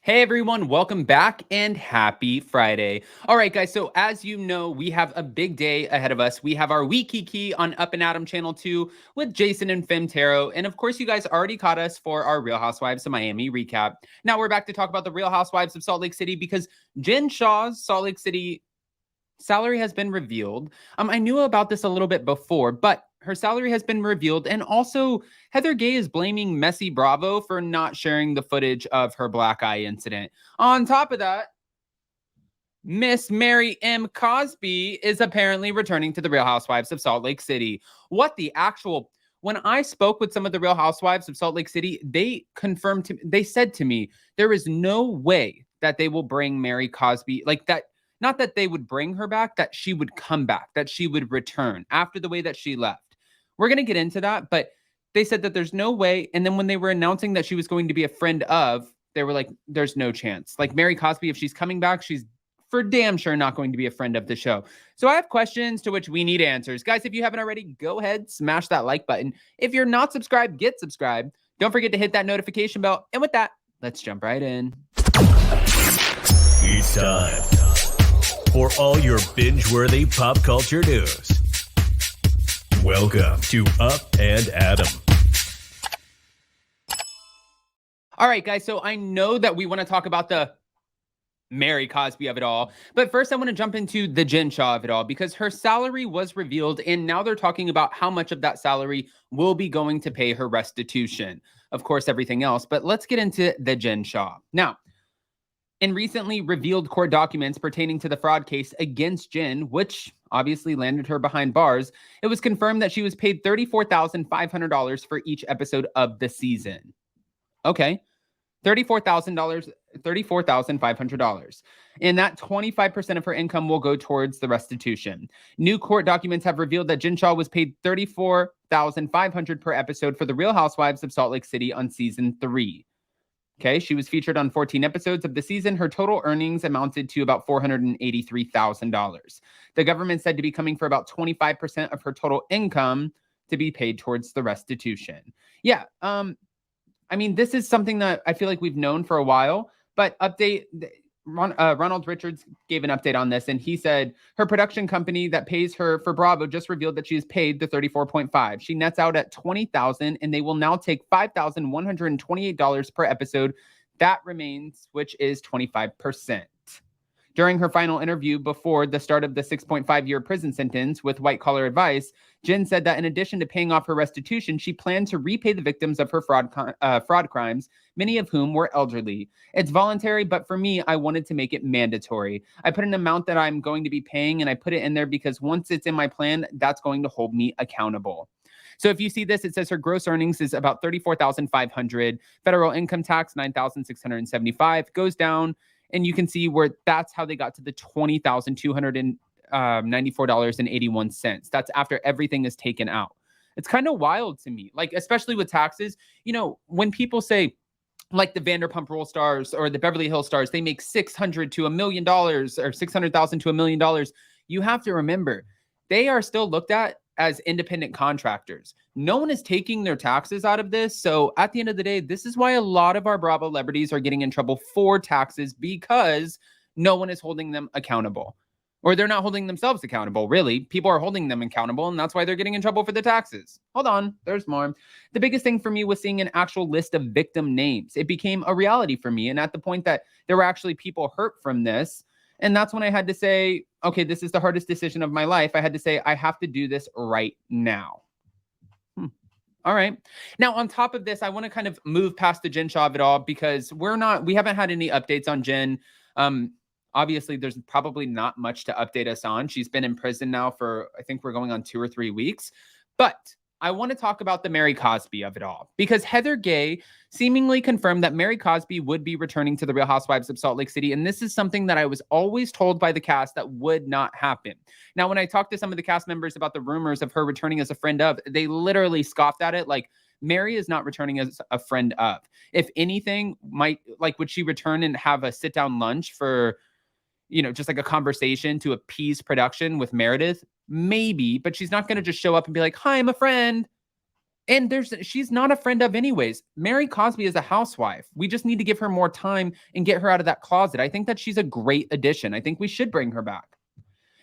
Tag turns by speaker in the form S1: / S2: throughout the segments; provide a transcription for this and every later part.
S1: Hey everyone, welcome back and happy Friday. All right, guys, so as you know, we have a big day ahead of us. We have our Wiki Key on Up and Adam Channel 2 with Jason and Femtaro. And of course, you guys already caught us for our Real Housewives of Miami recap. Now we're back to talk about the Real Housewives of Salt Lake City because Jen Shah's Salt Lake City salary has been revealed. I knew about this a little bit before, but her salary has been revealed. And also, Heather Gay is blaming Messy Bravo for not sharing the footage of her black eye incident. On top of that, Miss Mary M. Cosby is apparently returning to the Real Housewives of Salt Lake City. What the actual... When I spoke with some of the Real Housewives of Salt Lake City, they said to me, there is no way that they will bring Mary Cosby, like that, not that they would bring her back, that she would come back, that she would return after the way that she left. We're going to get into that, but they said that there's no way. And then when they were announcing that she was going to be a friend of, they were like, there's no chance. Like Mary Cosby, if she's coming back, she's for damn sure not going to be a friend of the show. So I have questions to which we need answers. Guys, if you haven't already, go ahead, smash that like button. If you're not subscribed, get subscribed. Don't forget to hit that notification bell. And with that, let's jump right in.
S2: It's time for all your binge-worthy pop culture news. Welcome to Up and Adam.
S1: All right, guys, so I know that we want to talk about the Mary Cosby of it all. But first, I want to jump into the Jen Shah of it all because her salary was revealed and now they're talking about how much of that salary will be going to pay her restitution. Of course, everything else. But let's get into the Jen Shah. Now, in recently revealed court documents pertaining to the fraud case against Jen, which obviously landed her behind bars, it was confirmed that she was paid $34,500 for each episode of the season. Okay. $34,500. And that 25% of her income will go towards the restitution. New court documents have revealed that Jen Shah was paid $34,500 per episode for The Real Housewives of Salt Lake City on season 3. Okay, she was featured on 14 episodes of the season. Her total earnings amounted to about $483,000. The government said to be coming for about 25% of her total income to be paid towards the restitution. Yeah, I mean, this is something that I feel like we've known for a while, but Ronald Richards gave an update on this, and he said her production company that pays her for Bravo just revealed that she is paid the $34.5. She nets out at $20,000, and they will now take $5,128 per episode. That remains, which is 25%. During her final interview before the start of the 6.5-year prison sentence with White Collar Advice, Jen said that in addition to paying off her restitution, she planned to repay the victims of her fraud crimes, many of whom were elderly. It's voluntary, but for me, I wanted to make it mandatory. I put an amount that I'm going to be paying, and I put it in there because once it's in my plan, that's going to hold me accountable. So if you see this, it says her gross earnings is about $34,500. Federal income tax, $9,675, goes down. And you can see where that's how they got to the $20,294.81. That's after everything is taken out. It's kind of wild to me, like, especially with taxes. You know, when people say, like the Vanderpump Rules stars or the Beverly Hills stars, they make $600,000 to $1 million or $600,000 to $1 million. You have to remember, they are still looked at as independent contractors. No one is taking their taxes out of this. So at the end of the day, this is why a lot of our Bravo celebrities are getting in trouble for taxes because no one is holding them accountable. Or they're not holding themselves accountable, really. People are holding them accountable, and that's why they're getting in trouble for the taxes. Hold on, there's more. The biggest thing for me was seeing an actual list of victim names. It became a reality for me, and at the point that there were actually people hurt from this, and that's when I had to say, okay, this is the hardest decision of my life. I had to say, I have to do this right now. All right. Now, on top of this, I want to kind of move past the Jen Shah of it all because we haven't had any updates on Jen. Obviously, there's probably not much to update us on. She's been in prison now for, I think we're going on 2 or 3 weeks. But I want to talk about the Mary Cosby of it all because Heather Gay seemingly confirmed that Mary Cosby would be returning to the Real Housewives of Salt Lake City. And this is something that I was always told by the cast that would not happen. Now, when I talked to some of the cast members about the rumors of her returning as a friend of, they literally scoffed at it. Like, Mary is not returning as a friend of. If anything, would she return and have a sit down lunch for, just like a conversation to appease production with Meredith? Maybe, but she's not going to just show up and be like, hi, I'm a friend. And she's not a friend of anyways. Mary Cosby is a housewife. We just need to give her more time and get her out of that closet. I think that she's a great addition. I think we should bring her back.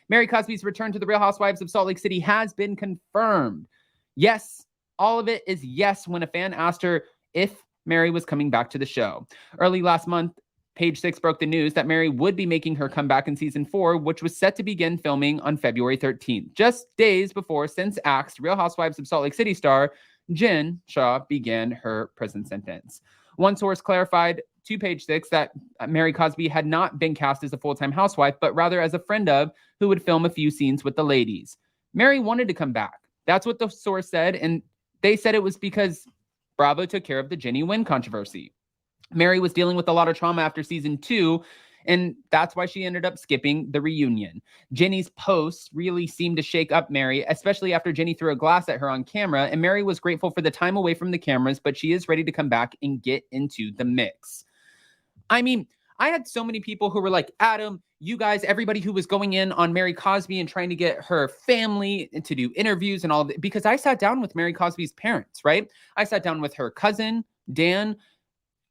S1: Mary Cosby's return to the Real Housewives of Salt Lake City has been confirmed. Yes, all of it is yes when a fan asked her if Mary was coming back to the show. Early last month, Page Six broke the news that Mary would be making her comeback in season 4, which was set to begin filming on February 13th, just days before since axed Real Housewives of Salt Lake City star Jen Shah began her prison sentence. One source clarified to Page Six that Mary Cosby had not been cast as a full-time housewife, but rather as a friend of who would film a few scenes with the ladies. Mary wanted to come back. That's what the source said, and they said it was because Bravo took care of the Jenny Wynn controversy. Mary was dealing with a lot of trauma after season 2, and that's why she ended up skipping the reunion. Jenny's posts really seemed to shake up Mary, especially after Jenny threw a glass at her on camera, and Mary was grateful for the time away from the cameras, but she is ready to come back and get into the mix. I mean, I had so many people who were like, Adam, you guys, everybody who was going in on Mary Cosby and trying to get her family to do interviews and all of it, because I sat down with Mary Cosby's parents, right? I sat down with her cousin, Dan.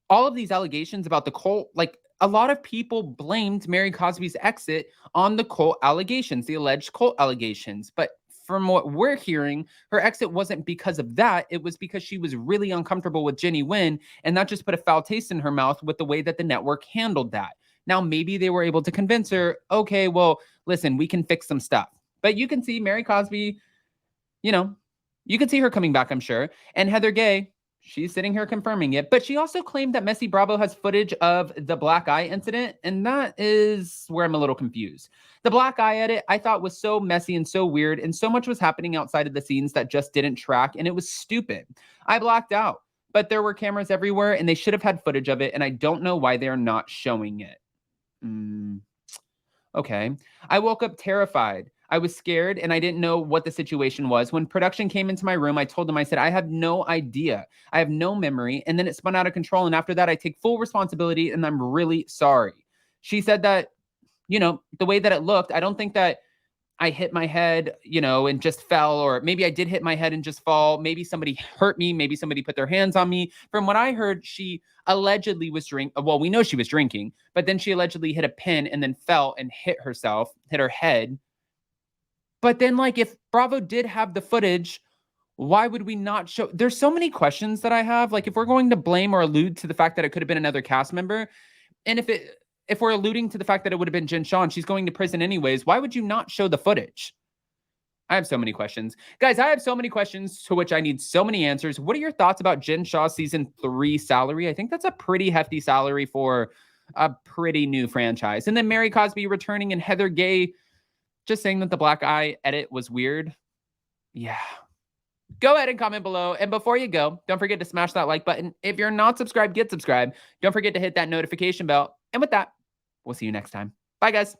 S1: All of these allegations about the cult, like a lot of people blamed Mary Cosby's exit on the cult allegations, the alleged cult allegations. But from what we're hearing, her exit wasn't because of that. It was because she was really uncomfortable with Jenny Wynn, and that just put a foul taste in her mouth with the way that the network handled that. Now, maybe they were able to convince her, okay, well, listen, we can fix some stuff. But you can see Mary Cosby, you can see her coming back, I'm sure. And Heather Gay, she's sitting here confirming it, but she also claimed that Messy Bravo has footage of the black eye incident, and that is where I'm a little confused. The black eye edit I thought was so messy and so weird, and so much was happening outside of the scenes that just didn't track, and it was stupid. I blacked out, but there were cameras everywhere, and they should have had footage of it, and I don't know why they're not showing it. Okay. I woke up terrified. I was scared and I didn't know what the situation was. When production came into my room, I told them, I said, I have no idea. I have no memory. And then it spun out of control. And after that, I take full responsibility and I'm really sorry. She said that, the way that it looked, I don't think that I hit my head, and just fell, or maybe I did hit my head and just fall. Maybe somebody hurt me. Maybe somebody put their hands on me. From what I heard, she allegedly was drinking. Well, we know she was drinking, but then she allegedly hit a pin and then fell and hit her head. But then, if Bravo did have the footage, why would we not show? There's so many questions that I have. If we're going to blame or allude to the fact that it could have been another cast member, and if we're alluding to the fact that it would have been Jen Shah and she's going to prison anyways, why would you not show the footage? I have so many questions. Guys, I have so many questions to which I need so many answers. What are your thoughts about Jen Shah's season 3 salary? I think that's a pretty hefty salary for a pretty new franchise. And then Mary Cosby returning and Heather Gay just saying that the black eye edit was weird. Yeah. Go ahead and comment below. And before you go, don't forget to smash that like button. If you're not subscribed, get subscribed. Don't forget to hit that notification bell. And with that, we'll see you next time. Bye, guys.